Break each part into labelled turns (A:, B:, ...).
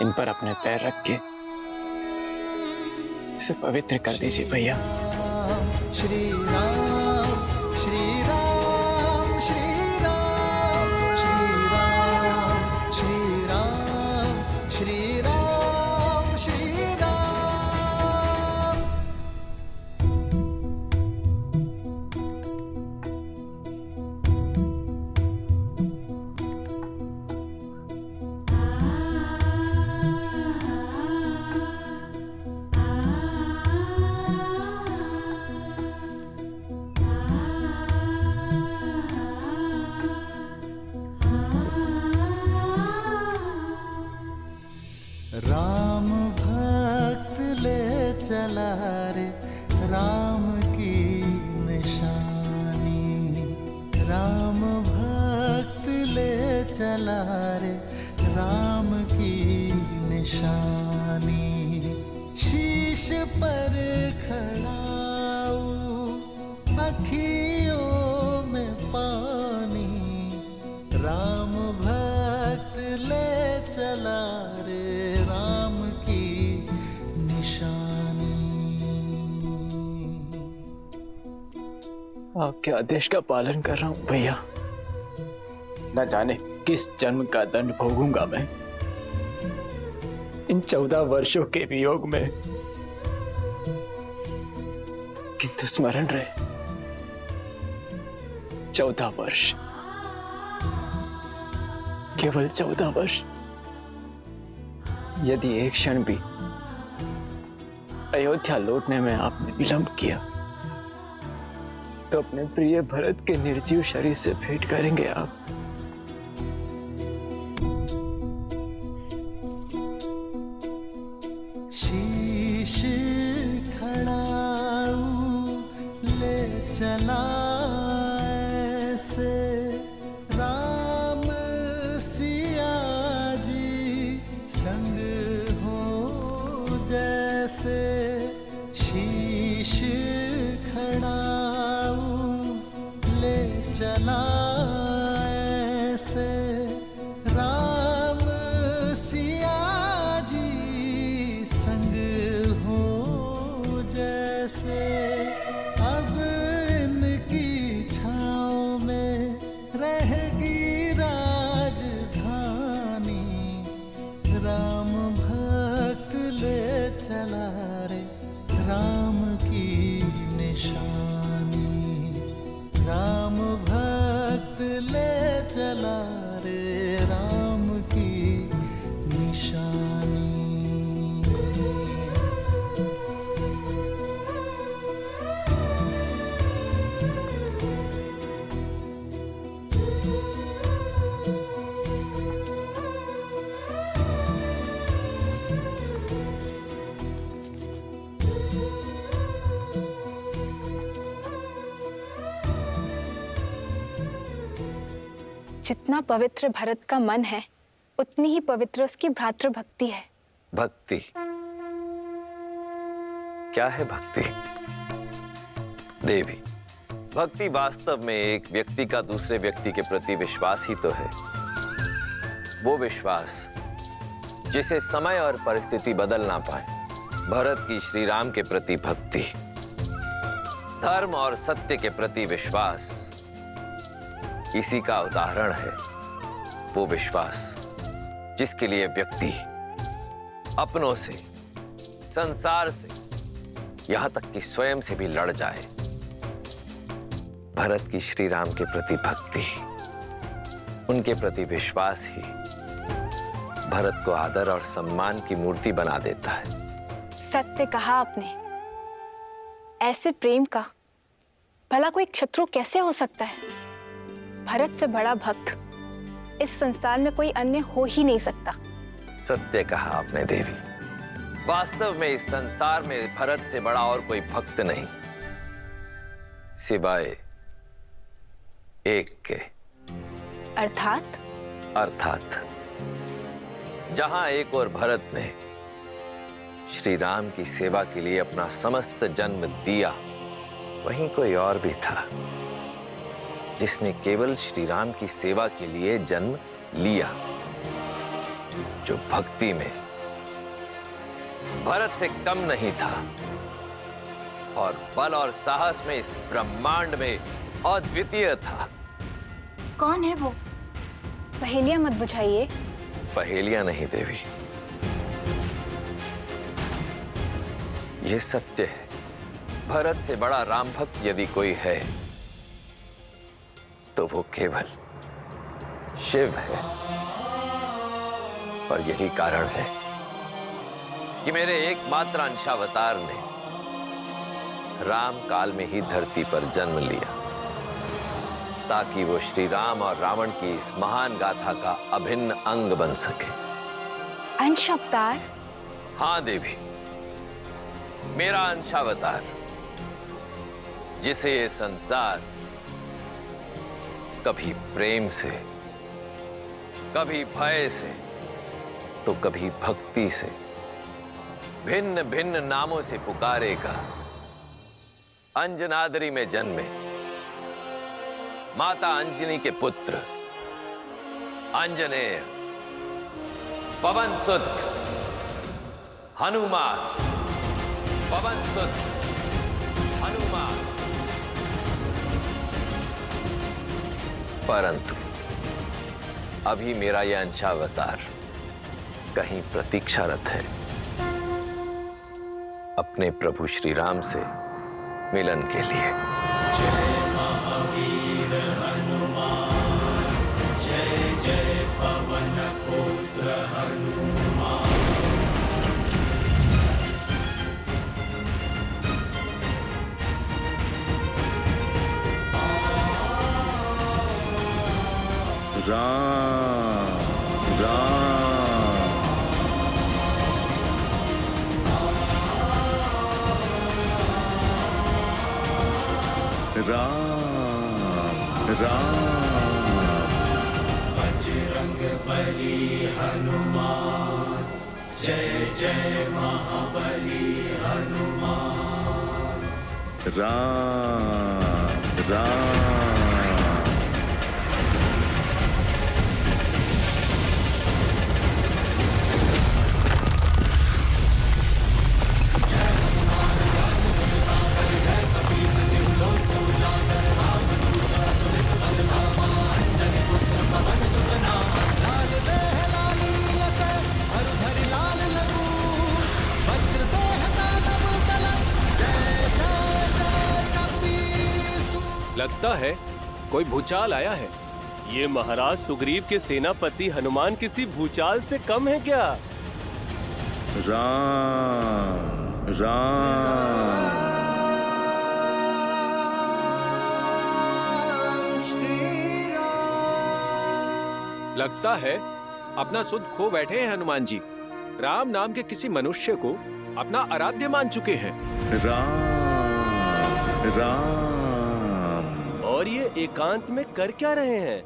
A: इन पर अपने पैर रख के इसे पवित्र कर दीजिए भैया।
B: श्री राम श्री राम श्री राम श्री राम श्री राम श्री राम श्री राम। राम भक्त ले चला रे राम की निशानी, राम भक्त ले चला रे राम की निशानी। शीश पर खड़ाऊ अखियों में पानी, राम भक्त ले चला रे राम की निशानी।
A: आपके आदेश का पालन कर रहा हूं भैया। न जाने किस जन्म का दंड भोगूंगा मैं इन 14 वर्षों के वियोग में, किंतु स्मरण रहे 14 वर्ष, केवल 14 वर्ष। यदि एक क्षण भी अयोध्या लौटने में आपने विलंब किया तो अपने प्रिय भरत के निर्जीव शरीर से भेंट करेंगे आप।
B: शीश खड़ाऊ ले चला ऐसे राम सिया जी संग हो जैसे। शीश खड़ाऊ ले चला ऐसे राम सिया जी संग हो जैसे। अब इनकी छाँव में रहेगी राजधानी, राम भक्त ले चला रे राम की निशानी, राम भक्त ले चला रे राम की निशानी।
C: जितना पवित्र भरत का मन है उतनी ही पवित्र उसकी भ्रातृ भक्ति है।
D: भक्ति क्या है? भक्ति देवी, भक्ति वास्तव में एक व्यक्ति का दूसरे व्यक्ति के प्रति विश्वास ही तो है। वो विश्वास जिसे समय और परिस्थिति बदल ना पाए। भरत की श्री राम के प्रति भक्ति, धर्म और सत्य के प्रति विश्वास, इसी का उदाहरण है वो विश्वास जिसके लिए व्यक्ति अपनों से, संसार से, यहां तक कि स्वयं से भी लड़ जाए। भरत की श्री राम के प्रति भक्ति, उनके प्रति विश्वास ही भरत को आदर और सम्मान की मूर्ति बना देता है।
C: सत्य कहा आपने। ऐसे प्रेम का भला कोई शत्रु कैसे हो सकता है? भरत से बड़ा भक्त इस संसार में कोई अन्य हो ही नहीं सकता।
D: सत्य कहा आपने देवी। वास्तव में इस संसार में भरत से बड़ा और कोई भक्त नहीं, सिवाय एक के।
C: अर्थात?
D: अर्थात जहां एक और भरत ने श्री राम की सेवा के लिए अपना समस्त जन्म दिया, वहीं कोई और भी था जिसने केवल श्री राम की सेवा के लिए जन्म लिया, जो भक्ति में भरत से कम नहीं था और बल और साहस में इस ब्रह्मांड में अद्वितीय था।
C: कौन है वो? पहेलियां मत बुझाइए।
D: पहेलियां नहीं देवी, ये सत्य है। भरत से बड़ा राम भक्त यदि कोई है तो वो केवल शिव है। और यही कारण है कि मेरे एकमात्र अंशावतार ने राम काल में ही धरती पर जन्म लिया, ताकि वो श्री राम और रावण की इस महान गाथा का अभिन्न अंग बन सके।
C: अंशावतार?
D: हाँ देवी, मेरा अंशावतार, जिसे ये संसार कभी प्रेम से, कभी भय से, तो कभी भक्ति से, भिन्न भिन्न नामों से पुकारेगा। अंजनाद्रि में जन्मे माता अंजनी के पुत्र अंजनेय, पवन सुत हनुमान, पवन सुत हनुमान। परंतु अभी मेरा यह अंशावतार कहीं प्रतीक्षारत है अपने प्रभु श्री राम से मिलन के लिए।
B: जय महावीर हनुमान, जय जय पवन पुत्र हनुमान।
E: राम राम राम राम।
B: बजरंग बली हनुमान, जय जय महाबली हनुमान।
E: राम राम।
F: लगता है कोई भूचाल आया है।
G: ये महाराज सुग्रीव के सेनापति हनुमान किसी भूचाल से कम है क्या?
E: राम राम।
F: लगता है अपना सुध खो बैठे हैं हनुमान जी। राम नाम के किसी मनुष्य को अपना आराध्य मान चुके हैं।
E: राम राम।
G: और ये एकांत में कर क्या रहे हैं?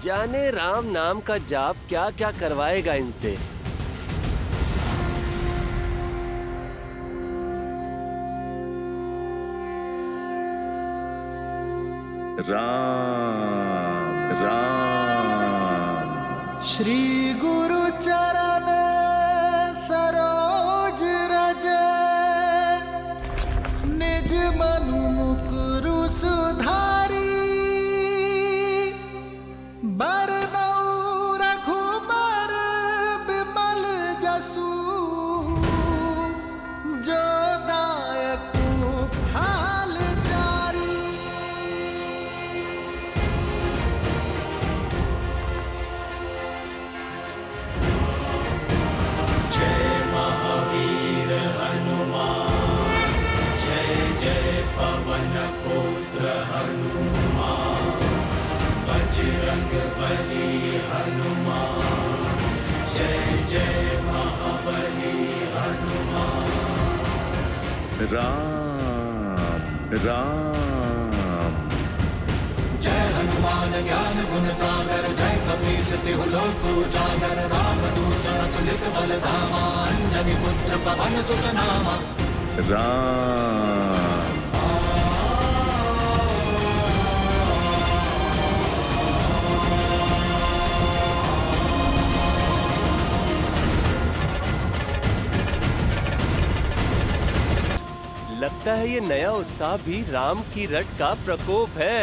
G: जाने राम नाम का जाप क्या क्या करवाएगा इनसे।
E: राम राम।
B: श्री गुरु चरण सरोज रज, निज मनु मुकुरु सुधारी। बरनउँ रघुबर बिमल जसु, जो दायकु फल चारी।
E: राम राम
B: जय हनुमान ज्ञान गुण सागर जय कपीस तिहु लोक उजागर रामदूत अतुलित बल धामा अंजनी पुत्र पवन सुत नामा।
E: राम
G: लगता है ये नया उत्साह भी राम की रट का प्रकोप है।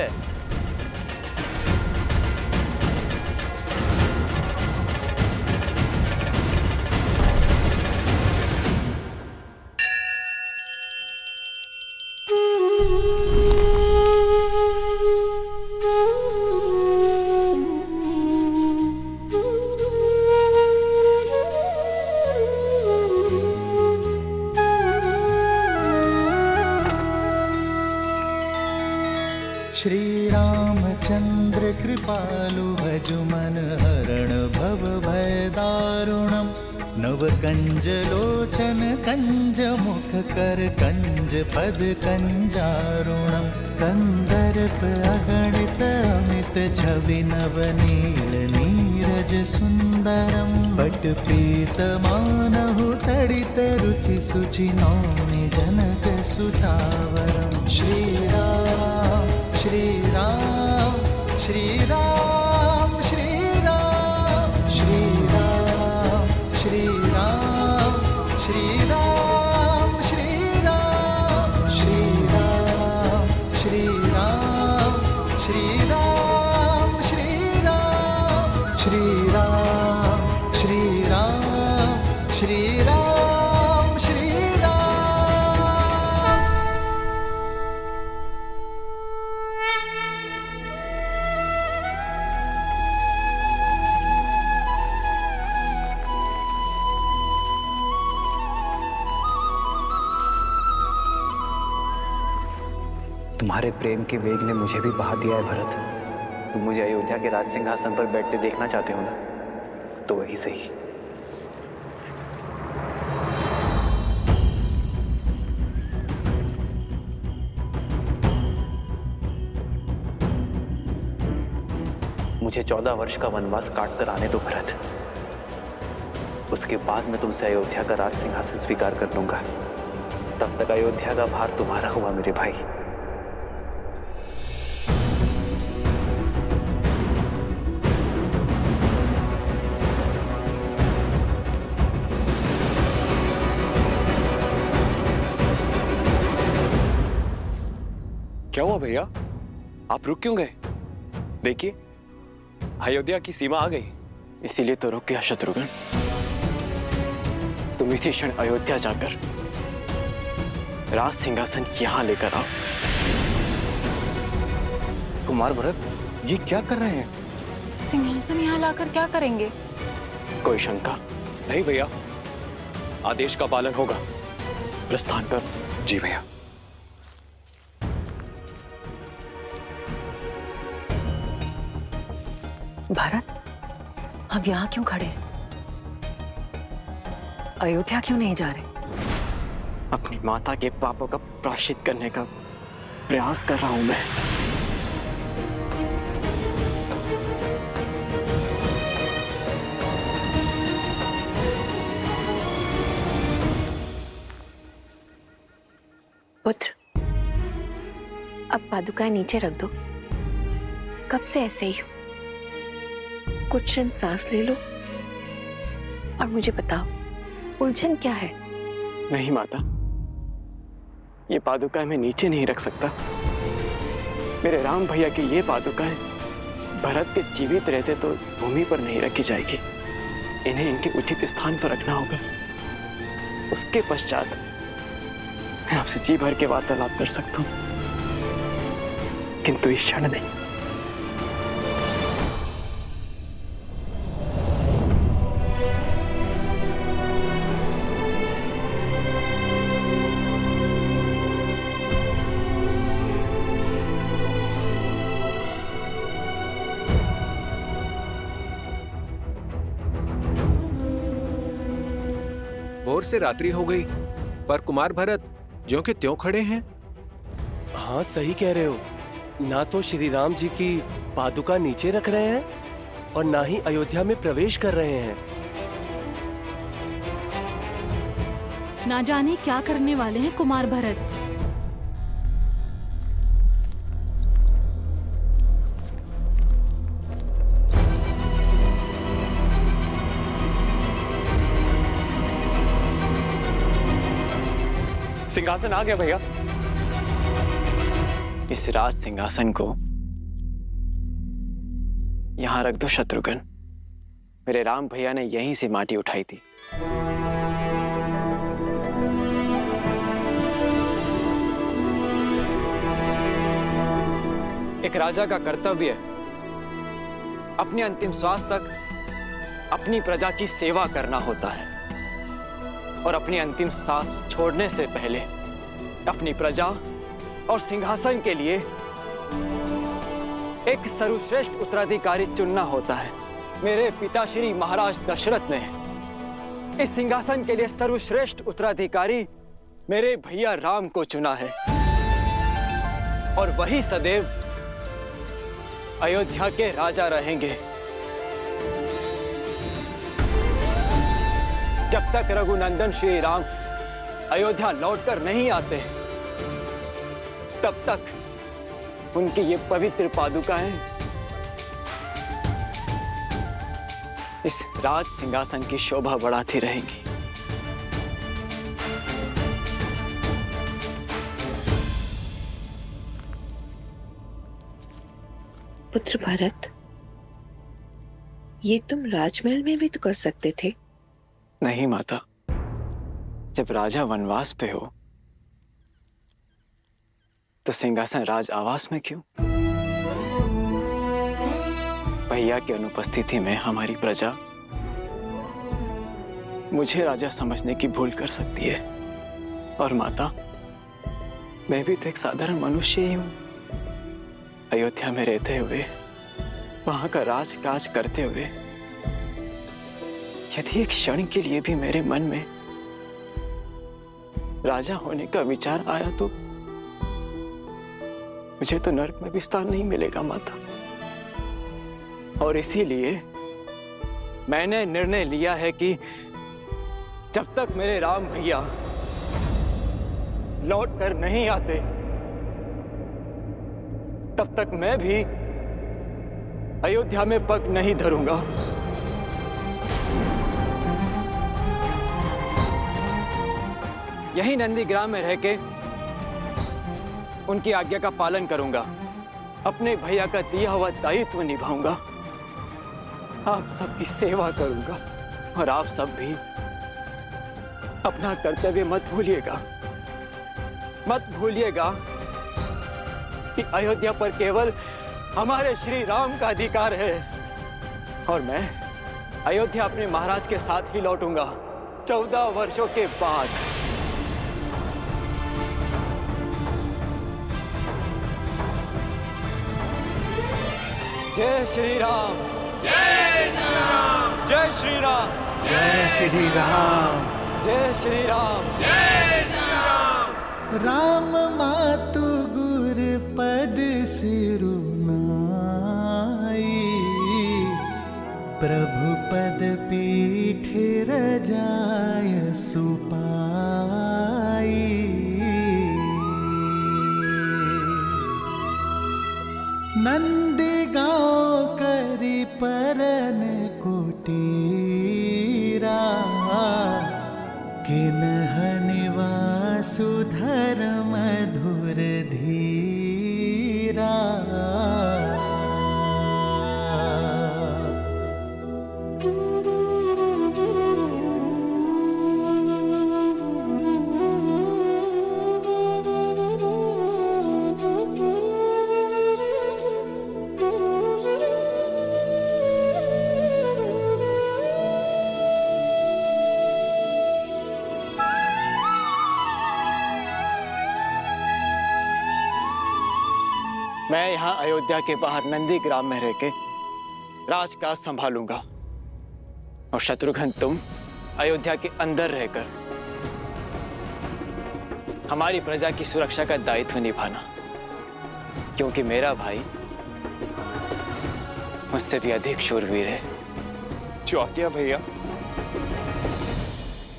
B: श्री रामचंद्र कृपालु भजु मन हरण भव भय दारुणम नव कंज लोचन कंज मुख कर कंज पद कंजारुणम कंदर्प अगणित अमित छवि नव नील नीरज सुंदरम पट पीत मानहु तड़ित रुचि सुचि नौमि जनक सुतावरम। श्री राम श्री राम श्री राम श्री राम श्री राम श्री राम श्री राम श्री राम श्री राम श्री राम श्री राम श्री राम श्री राम श्री राम श्री राम श्री राम।
A: तुम्हारे प्रेम के वेग ने मुझे भी बहा दिया है भरत। तुम मुझे अयोध्या के राज सिंहासन पर बैठते देखना चाहते हो ना, तो वही सही। मुझे 14 वर्ष का वनवास काट कर आने दो भरत। उसके बाद मैं तुमसे अयोध्या का राज सिंहासन स्वीकार कर लूंगा। तब तक अयोध्या का भार तुम्हारा हुआ मेरे भाई।
H: क्या हुआ भैया, आप रुक क्यों गए? देखिए अयोध्या की सीमा आ गई।
A: इसीलिए तो रुक गया शत्रुघ्न। तुम इसी क्षण अयोध्या जाकर राज सिंहासन यहां लेकर आओ।
H: कुमार भरत, ये क्या कर रहे हैं?
C: सिंहासन यहाँ लाकर क्या करेंगे?
A: कोई शंका?
H: नहीं भैया, आदेश का पालन होगा।
A: प्रस्थान कर।
H: जी भैया।
I: भरत, हम यहाँ क्यों खड़े हैं? अयोध्या क्यों नहीं जा रहे?
A: अपनी माता के पापों का प्रायश्चित करने का प्रयास कर रहा हूं मैं।
C: पुत्र, अब पादुकाएं नीचे रख दो। कब से ऐसे ही हो? कुछ क्षण सांस ले लो और मुझे बताओ, उलझन क्या है?
A: नहीं माता, ये पादुकाएं मैं नीचे नहीं रख सकता। मेरे राम भैया की ये पादुकाएं भरत के जीवित रहते तो भूमि पर नहीं रखी जाएगी। इन्हें इनके उचित स्थान पर रखना होगा। उसके पश्चात मैं आपसे जी भर के वार्तालाप कर सकता हूं, किंतु इस क्षण नहीं।
F: भोर से रात्रि हो गई, पर कुमार भरत ज्यों के त्यों खड़े हैं।
G: हाँ सही कह रहे हो, ना तो श्री राम जी की पादुका नीचे रख रहे हैं और ना ही अयोध्या में प्रवेश कर रहे हैं।
J: ना जाने क्या करने वाले हैं कुमार भरत।
H: सिंहासन आ गया भैया।
A: इस राज सिंहासन को यहां रख दो शत्रुघ्न। मेरे राम भैया ने यहीं से माटी उठाई थी। एक राजा का कर्तव्य अपने अंतिम श्वास तक अपनी प्रजा की सेवा करना होता है और अपनी अंतिम सांस छोड़ने से पहले अपनी प्रजा और सिंहासन के लिए एक सर्वश्रेष्ठ उत्तराधिकारी चुनना होता है। मेरे पिताश्री महाराज दशरथ ने इस सिंहासन के लिए सर्वश्रेष्ठ उत्तराधिकारी मेरे भैया राम को चुना है और वही सदैव अयोध्या के राजा रहेंगे। जब तक रघुनंदन श्री राम अयोध्या लौटकर नहीं आते तब तक उनकी ये पवित्र पादुकाएं इस राज सिंहासन की शोभा बढ़ाती रहेंगी।
I: पुत्र भरत, ये तुम राजमहल में भी तो कर सकते थे।
A: नहीं माता, जब राजा वनवास पे हो तो सिंहासन राज आवास में क्यों? भैया की अनुपस्थिति में हमारी प्रजा मुझे राजा समझने की भूल कर सकती है। और माता, मैं भी तो एक साधारण मनुष्य ही हूं। अयोध्या में रहते हुए, वहां का राजकाज करते हुए, यदि एक क्षण के लिए भी मेरे मन में राजा होने का विचार आया तो मुझे तो नरक में भी स्थान नहीं मिलेगा माता। और इसीलिए मैंने निर्णय लिया है कि जब तक मेरे राम भैया लौट कर नहीं आते तब तक मैं भी अयोध्या में पग नहीं धरूंगा। यही नंदीग्राम में रह के उनकी आज्ञा का पालन करूंगा, अपने भैया का दिया हुआ दायित्व निभाऊंगा, आप सबकी सेवा करूंगा। और आप सब भी अपना कर्तव्य मत भूलिएगा। मत भूलिएगा कि अयोध्या पर केवल हमारे श्री राम का अधिकार है और मैं अयोध्या अपने महाराज के साथ ही लौटूंगा 14 वर्षों के बाद। जय श्री राम, जय श्री राम, जय श्री राम,
B: जय श्री राम,
A: जय श्री राम,
B: जय श्री राम। राम मातु गुर पद सिरुनाई, प्रभु पद पीठ रजाय सुपाई। नंदी गाँव करी परन कुटीरा, किन्ह निवासु धर्म मधुर धीरा।
A: मैं यहाँ अयोध्या के बाहर नंदीग्राम में रहकर राजकाज संभालूंगा और शत्रुघ्न तुम अयोध्या के अंदर रहकर हमारी प्रजा की सुरक्षा का दायित्व निभाना, क्योंकि मेरा भाई मुझसे भी अधिक शूरवीर है।
H: जो आज्ञा भैया।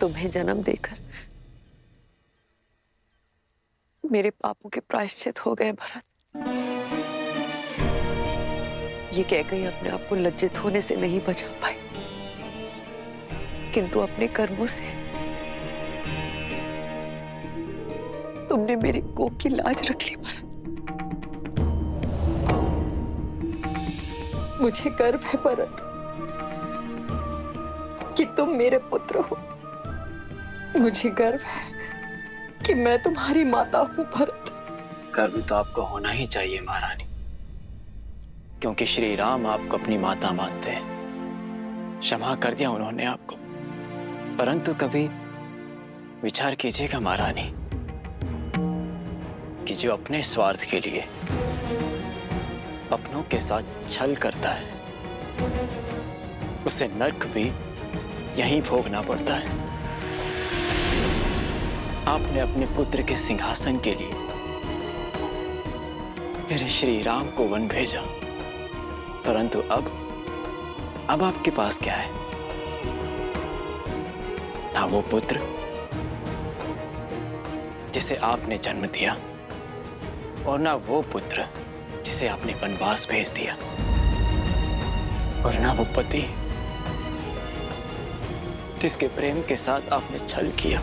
I: तुम्हें जन्म देकर मेरे पापों के प्रायश्चित हो गए भरत। ये कैकेयी अपने आप को लज्जित होने से नहीं बचा पाई, किंतु अपने कर्मों से तुमने मेरी कोख की लाज रख ली भरत। मुझे गर्व है भरत कि तुम मेरे पुत्र हो। मुझे गर्व है कि मैं तुम्हारी माता हूं भरत।
A: गर्व तो आपको होना ही चाहिए महारानी, क्योंकि श्री राम आपको अपनी माता मानते हैं। क्षमा कर दिया उन्होंने आपको, परंतु कभी विचार कीजिएगा महारानी कि जो अपने स्वार्थ के लिए अपनों के साथ छल करता है, उसे नर्क भी यहीं भोगना पड़ता है। आपने अपने पुत्र के सिंहासन के लिए मेरे श्री राम को वन भेजा, परंतु अब आपके पास क्या है? ना वो पुत्र जिसे आपने जन्म दिया, और ना वो पुत्र जिसे आपने वनवास भेज दिया, और ना वो पति जिसके प्रेम के साथ आपने छल किया।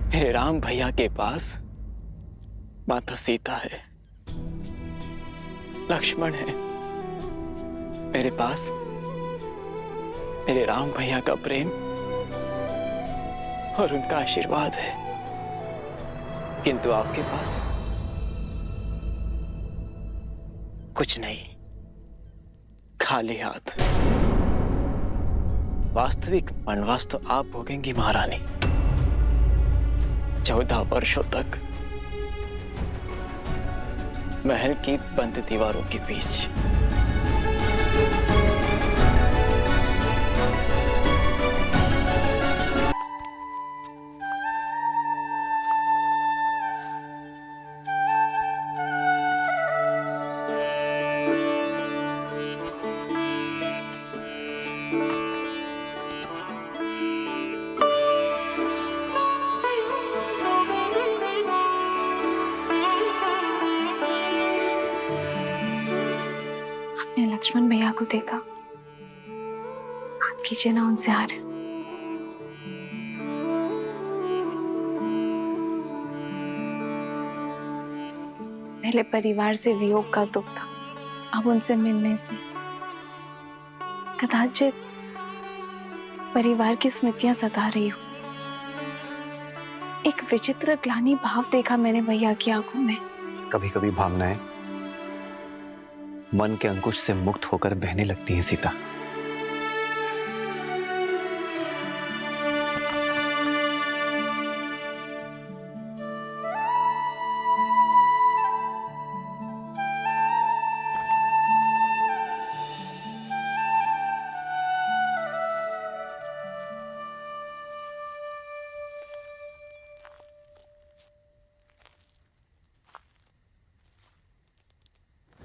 A: मेरे राम भैया के पास माता सीता है, लक्ष्मण है। मेरे पास मेरे राम भैया का प्रेम और उनका आशीर्वाद है, किंतु आपके पास कुछ नहीं, खाली हाथ। वास्तविक वनवास तो आप भोगेंगी महारानी, 14 वर्षों तक महल की बंद दीवारों के बीच।
C: लक्ष्मण भैया को देखा, बात कीजिए ना उनसे यार। पहले परिवार से वियोग का दुख था, अब उनसे मिलने से कदाचित परिवार की स्मृतियां सता रही हूं। एक विचित्र ग्लानि भाव देखा मैंने भैया की आंखों में।
K: कभी कभी भावनाएं मन के अंकुश से मुक्त होकर बहने लगती हैं सीता।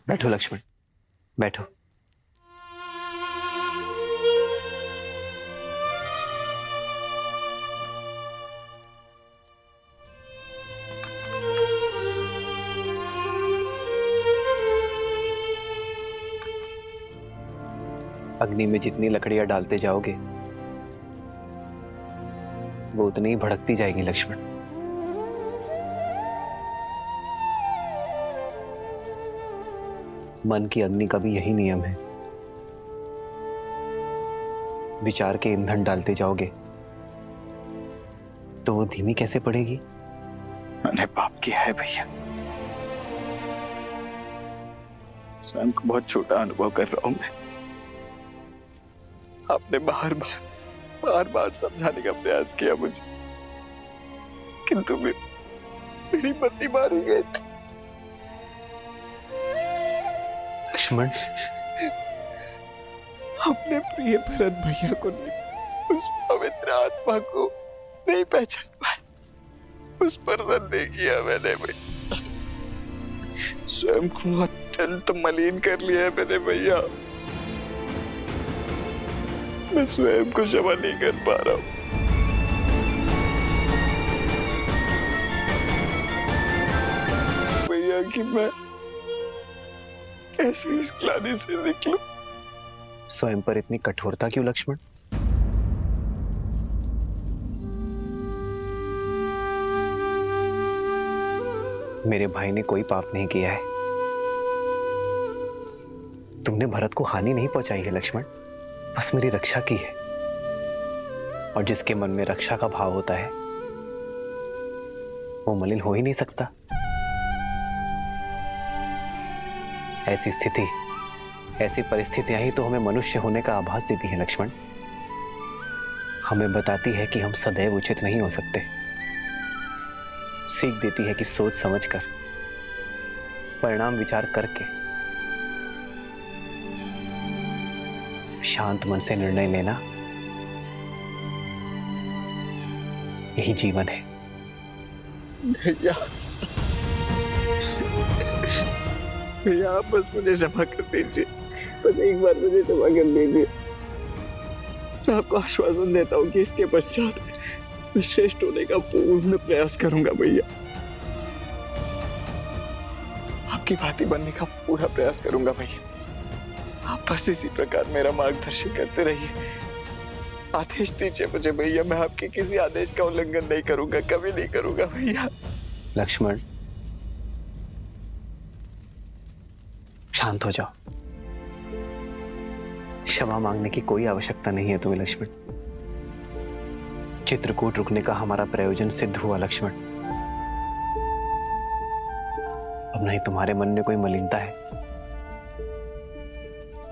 K: बैठो लक्ष्मण, बैठो। अग्नि में जितनी लकड़ियां डालते जाओगे वो उतनी ही भड़कती जाएगी लक्ष्मण। मन की अग्नि का भी यही नियम है। विचार के ईंधन डालते जाओगे तो वो धीमी कैसे पड़ेगी?
A: मैंने पाप किया है भैया, स्वयं को बहुत छोटा अनुभव कर रहा हूं मैं। आपने बार बार समझाने का प्रयास किया मुझे, किंतु मेरी पत्नी मारी गई।
K: लक्ष्मण,
A: अपने प्रिय भरत भैया को नहीं, उस पवित्र आत्मा को नहीं पहचान पाए। उस पर नहीं किया मैंने भाई, स्वयं को अत्यंत मलिन कर लिया है मैंने भैया। मैं स्वयं को क्षमा नहीं कर पा रहा हूँ भैया कि मैं कैसे इस ग्लानि से निकलूं।
K: स्वयं पर इतनी कठोरता क्यों लक्ष्मण? मेरे भाई ने कोई पाप नहीं किया है। तुमने भरत को हानि नहीं पहुंचाई है लक्ष्मण, बस मेरी रक्षा की है। और जिसके मन में रक्षा का भाव होता है वो मलिन हो ही नहीं सकता। ऐसी स्थिति, ऐसी परिस्थितियां ही तो हमें मनुष्य होने का आभास देती है लक्ष्मण। हमें बताती है कि हम सदैव उचित नहीं हो सकते। सीख देती है कि सोच समझकर, परिणाम विचार करके, शांत मन से निर्णय लेना यही जीवन है।
A: भैया भैया आप बस मुझे क्षमा कर दीजिए, बस एक बार मुझे क्षमा कर दीजिए। मैं आपको आश्वासन देता हूँ कि इसके पश्चात मैं श्रेष्ठ होने का पूर्ण प्रयास करूंगा भैया। आपकी भांति बनने का पूरा प्रयास करूंगा भैया। आप बस इसी प्रकार मेरा मार्गदर्शन करते रहिए। आदेश दीजिए मुझे भैया, मैं आपके किसी आदेश का उल्लंघन नहीं करूंगा, कभी नहीं करूंगा भैया।
K: लक्ष्मण शांत हो जाओ। क्षमा मांगने की कोई आवश्यकता नहीं है तुम्हें लक्ष्मण। चित्रकूट रुकने का हमारा प्रयोजन सिद्ध हुआ लक्ष्मण। अब नहीं तुम्हारे मन में कोई मलिनता है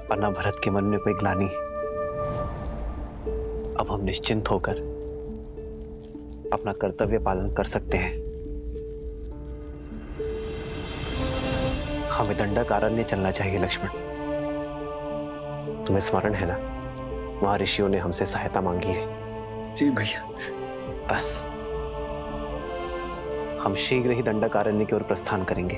K: और ना भरत के मन में कोई ग्लानि। अब हम निश्चिंत होकर अपना कर्तव्य पालन कर सकते हैं। हमें दंडकारण्य चलना चाहिए लक्ष्मण। तुम्हें स्मरण है ना, वहां ऋषियों ने हमसे सहायता मांगी है।
A: जी भैया।
K: बस हम शीघ्र ही दंडकारण्य की ओर प्रस्थान करेंगे।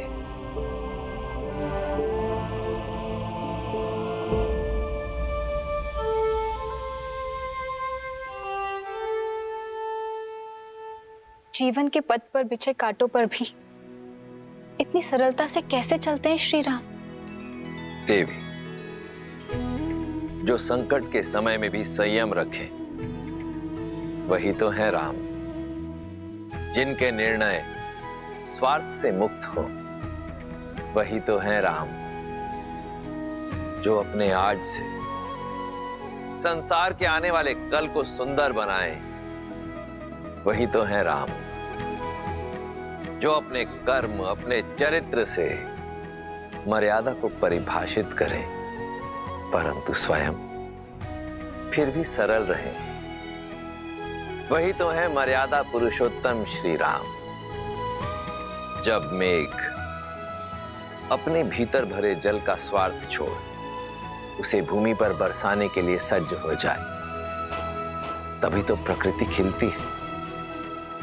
C: जीवन के पथ पर बिछे कांटों पर भी इतनी सरलता से कैसे चलते हैं श्री राम?
D: देवी, जो संकट के समय में भी संयम रखे वही तो है राम। जिनके निर्णय स्वार्थ से मुक्त हो वही तो है राम। जो अपने आज से संसार के आने वाले कल को सुंदर बनाए वही तो है राम। जो अपने कर्म, अपने चरित्र से मर्यादा को परिभाषित करे परंतु स्वयं फिर भी सरल रहे वही तो है मर्यादा पुरुषोत्तम श्री राम। जब मेघ अपने भीतर भरे जल का स्वार्थ छोड़ उसे भूमि पर बरसाने के लिए सज्ज हो जाए तभी तो प्रकृति खिलती है।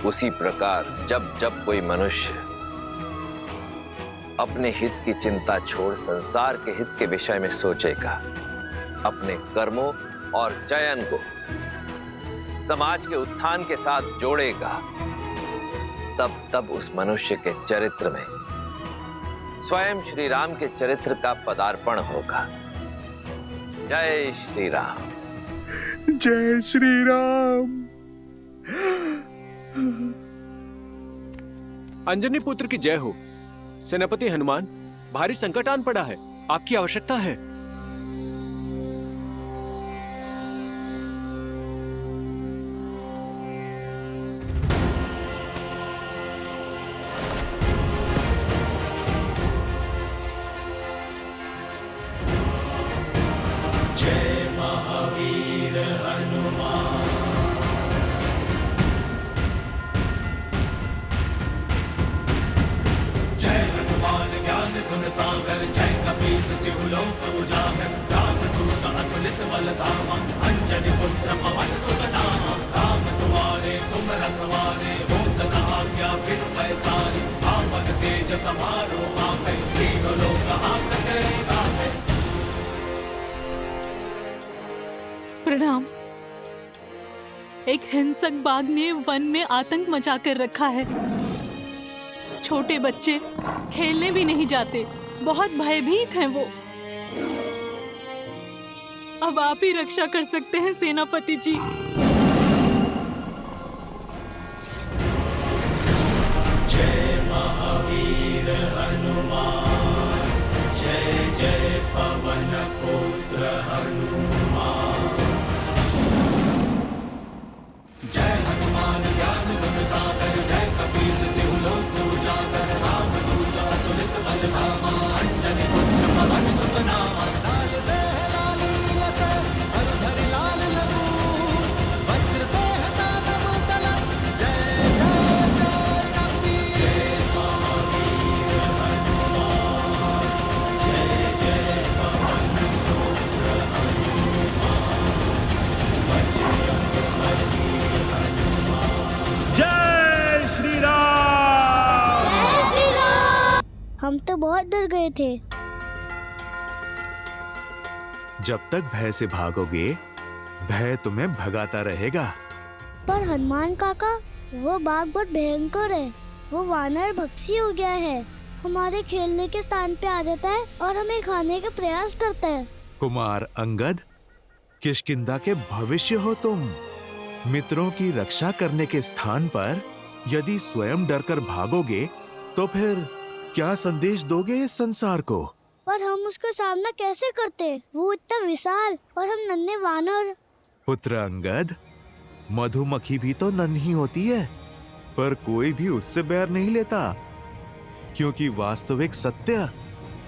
D: उसी प्रकार जब जब कोई मनुष्य अपने हित की चिंता छोड़ संसार के हित के विषय में सोचेगा, अपने कर्मों और चयन को समाज के उत्थान के साथ जोड़ेगा, तब तब उस मनुष्य के चरित्र में स्वयं श्री राम के चरित्र का पदार्पण होगा। जय श्री राम।
A: जय श्री राम।
F: अंजनी पुत्र की जय हो। सेनापति हनुमान, भारी संकट आन पड़ा है, आपकी आवश्यकता है।
B: जय महावीर हनुमान। जय हनुमान ज्ञान गुण सागर, जय कपीस तिहु लोक
J: प्रणाम। एक हिंसक बाघ ने वन में आतंक मचा कर रखा है। छोटे बच्चे खेलने भी नहीं जाते, बहुत भयभीत हैं वो। अब आप ही रक्षा कर सकते हैं सेनापति जी।
B: जय महावीर हनुमान, जय जय पवन पुत्र हनुमान। जय हनुमान ज्ञान गुण सागर, जय कपीस तिहु लोक उजागर। रामदूत अतुलित बल धामा, अंजनी पुत्र पवन सुत नामा। लाल देह लाली लस, हरधर लाल लहू। वज्र देह दानव दलन, जय जय जय कपीस। जय महावीर हनुमान, जय जय पवन पुत्र हनुमान। बजरंग बली
E: जय श्री राम।
L: जय श्री राम। हम तो बहुत डर गए थे।
E: जब तक भय से भागोगे, भय तुम्हें भगाता रहेगा।
L: पर हनुमान काका, वो बाघ बहुत भयंकर है। वो वानर भक्षी हो गया है, हमारे खेलने के स्थान पे आ जाता है और हमें खाने का प्रयास करता है।
E: कुमार अंगद, किष्किंधा के भविष्य हो तुम। मित्रों की रक्षा करने के स्थान पर यदि स्वयं डरकर भागोगे तो फिर क्या संदेश दोगे इस संसार को?
L: पर हम उसका सामना कैसे करते? वो इतना विशाल और हम नन्हे वानर।
E: पुत्र अंगद, मधुमक्खी भी तो नन्ही होती है, पर कोई भी उससे बैर नहीं लेता, क्योंकि वास्तविक सत्य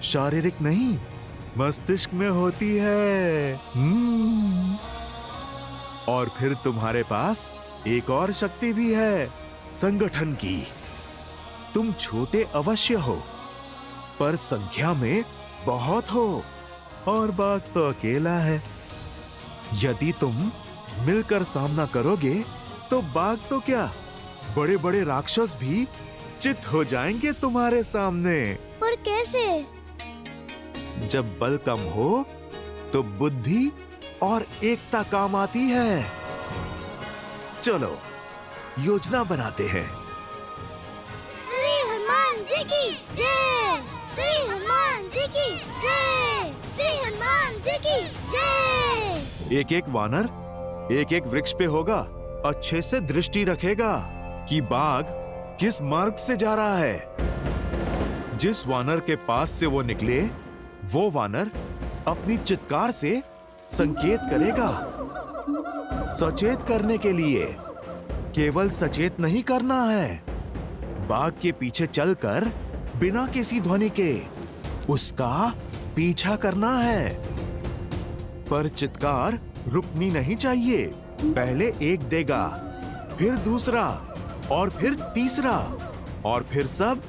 E: शारीरिक नहीं मस्तिष्क में होती है। और फिर तुम्हारे पास एक और शक्ति भी है, संगठन की। तुम छोटे अवश्य हो, पर संख्या में बहुत हो, और बाघ तो अकेला है। यदि तुम मिलकर सामना करोगे तो बाघ तो क्या, बड़े बड़े राक्षस भी चित हो जाएंगे तुम्हारे सामने।
L: पर कैसे?
E: जब बल कम हो तो बुद्धि और एकता काम आती है। चलो योजना बनाते हैं।
L: श्री हनुमान जी की जय। श्री हनुमान जी की जय। श्री हनुमान जी की जय।
E: एक एक वानर एक एक वृक्ष पे होगा, अच्छे से दृष्टि रखेगा कि बाघ किस मार्ग से जा रहा है। जिस वानर के पास से वो निकले, वो वानर अपनी चित्कार से संकेत करेगा। सचेत करने के लिए केवल सचेत नहीं करना है, बाघ के पीछे चलकर बिना किसी ध्वनि के उसका पीछा करना है। पर चित्कार रुकनी नहीं चाहिए। पहले एक देगा, फिर दूसरा, और फिर तीसरा, और फिर सब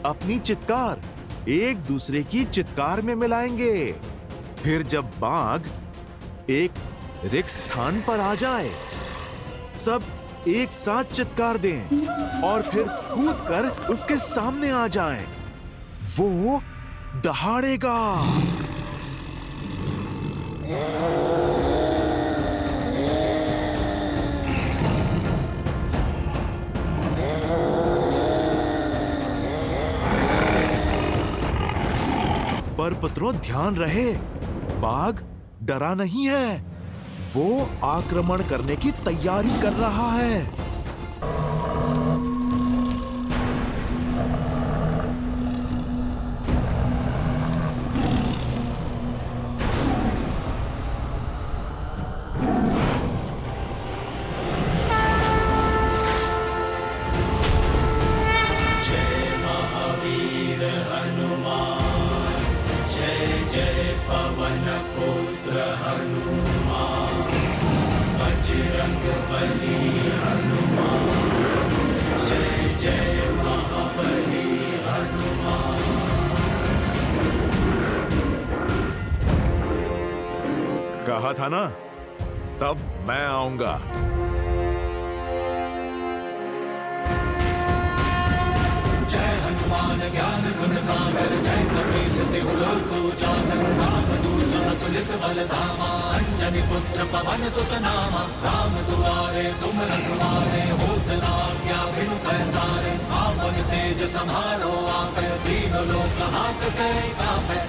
E: अपनी चित्कार एक दूसरे की चित्कार में मिलाएंगे। फिर जब बाघ एक रिक्त स्थान पर आ जाए, सब एक साथ चित्कार दें और फिर कूदकर उसके सामने आ जाएं। वो दहाड़ेगा। पर पुत्रों ध्यान रहे, बाघ डरा नहीं है, वो आक्रमण करने की तैयारी कर रहा है। कहा था ना, तब मैं आऊंगा।
B: जय हनुमान ज्ञान गुण सागर जय कपीस तिहु लोक उजागर रामदूत अतुलित बल धामा अंजनी पुत्र पवन सुत नामा राम दुआरे तुम रखवारे होत न आज्ञा बिनु पैसारे आपन तेज समारो आपे तीन लोक हाथ के कापे।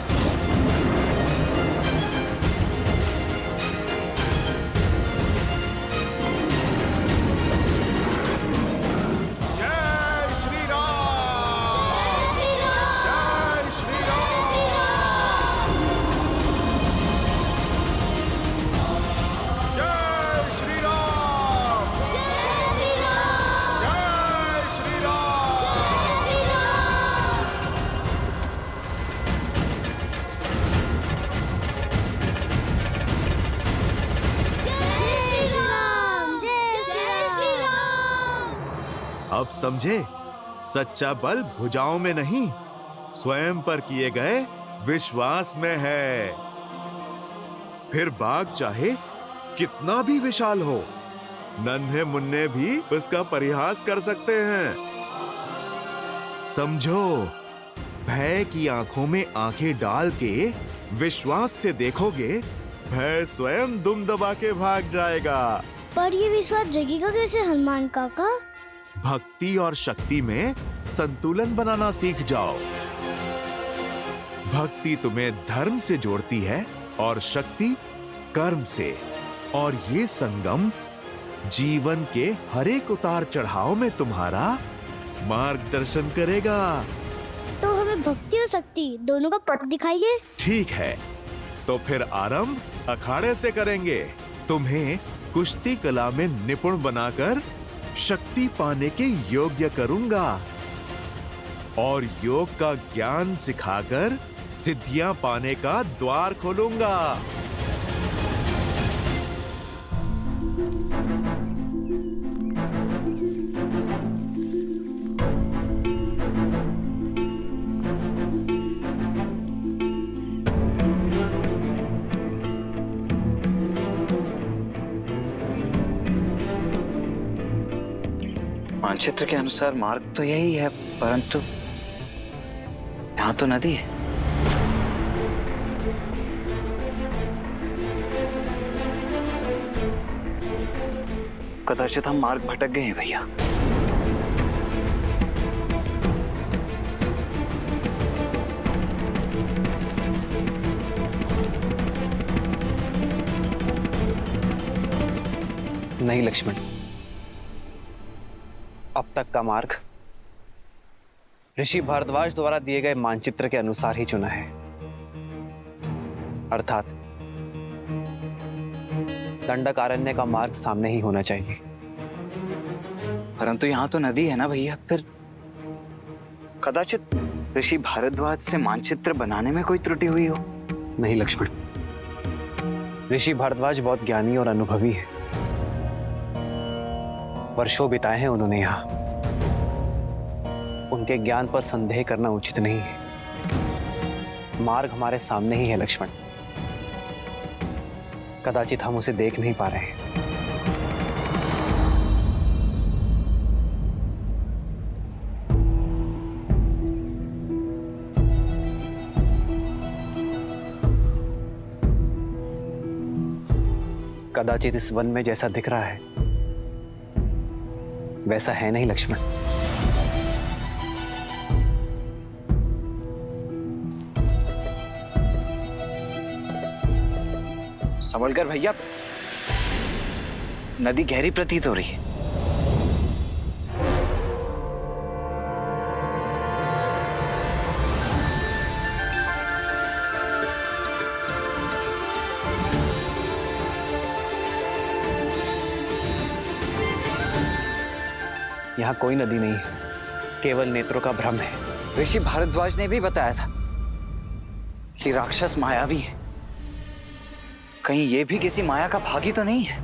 E: अब समझे, सच्चा बल भुजाओं में नहीं, स्वयं पर किए गए विश्वास में है। फिर बाग चाहे कितना भी विशाल हो, नन्हे मुन्ने भी उसका परिहास कर सकते हैं। समझो, भय की आंखों में आंखें डाल के विश्वास से देखोगे, भय स्वयं दुम दबा के भाग जाएगा।
L: पर ये विश्वास जगेगा कैसे हनुमान काका?
E: भक्ति और शक्ति में संतुलन बनाना सीख जाओ। भक्ति तुम्हें धर्म से जोड़ती है और शक्ति कर्म से, और ये संगम जीवन के हर एक उतार चढ़ाव में तुम्हारा मार्गदर्शन करेगा।
L: तो हमें भक्ति और शक्ति दोनों का पथ दिखाइए।
E: ठीक है, तो फिर आरंभ अखाड़े से करेंगे। तुम्हें कुश्ती कला में निपुण बनाकर शक्ति पाने के योग्य करूंगा और योग का ज्ञान सिखाकर सिद्धियां पाने का द्वार खोलूंगा।
M: मानचित्र के अनुसार मार्ग तो यही है, परंतु यहाँ तो नदी है। कदाचित हम मार्ग भटक गए हैं भैया।
K: नहीं लक्ष्मण, अब तक का मार्ग ऋषि भारद्वाज द्वारा दिए गए मानचित्र के अनुसार ही चुना है, अर्थात दंडकारण्य का मार्ग सामने ही होना चाहिए।
M: परंतु यहाँ तो नदी है ना भैया, फिर कदाचित ऋषि भारद्वाज से मानचित्र बनाने में कोई त्रुटि हुई हो।
K: नहीं लक्ष्मण, ऋषि भारद्वाज बहुत ज्ञानी और अनुभवी है। वर्षों बिताए हैं उन्होंने यहाँ। उनके ज्ञान पर संदेह करना उचित नहीं है। मार्ग हमारे सामने ही है लक्ष्मण, कदाचित हम उसे देख नहीं पा रहे हैं। कदाचित इस वन में जैसा दिख रहा है वैसा है नहीं लक्ष्मण।
M: संभलकर भैया, नदी गहरी प्रतीत हो रही है।
K: यहाँ कोई नदी नहीं है, केवल नेत्रों का भ्रम है।
M: ऋषि भारद्वाज ने भी बताया था कि राक्षस मायावी है। कहीं ये भी किसी माया का भागी तो नहीं है?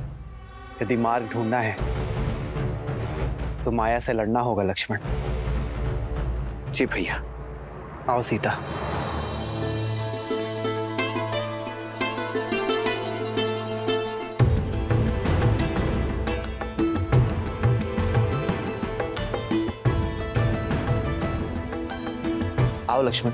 K: यदि मार्ग ढूंढना है तो माया से लड़ना होगा लक्ष्मण।
M: जी भैया।
K: आओ सीता। आओ लक्ष्मण।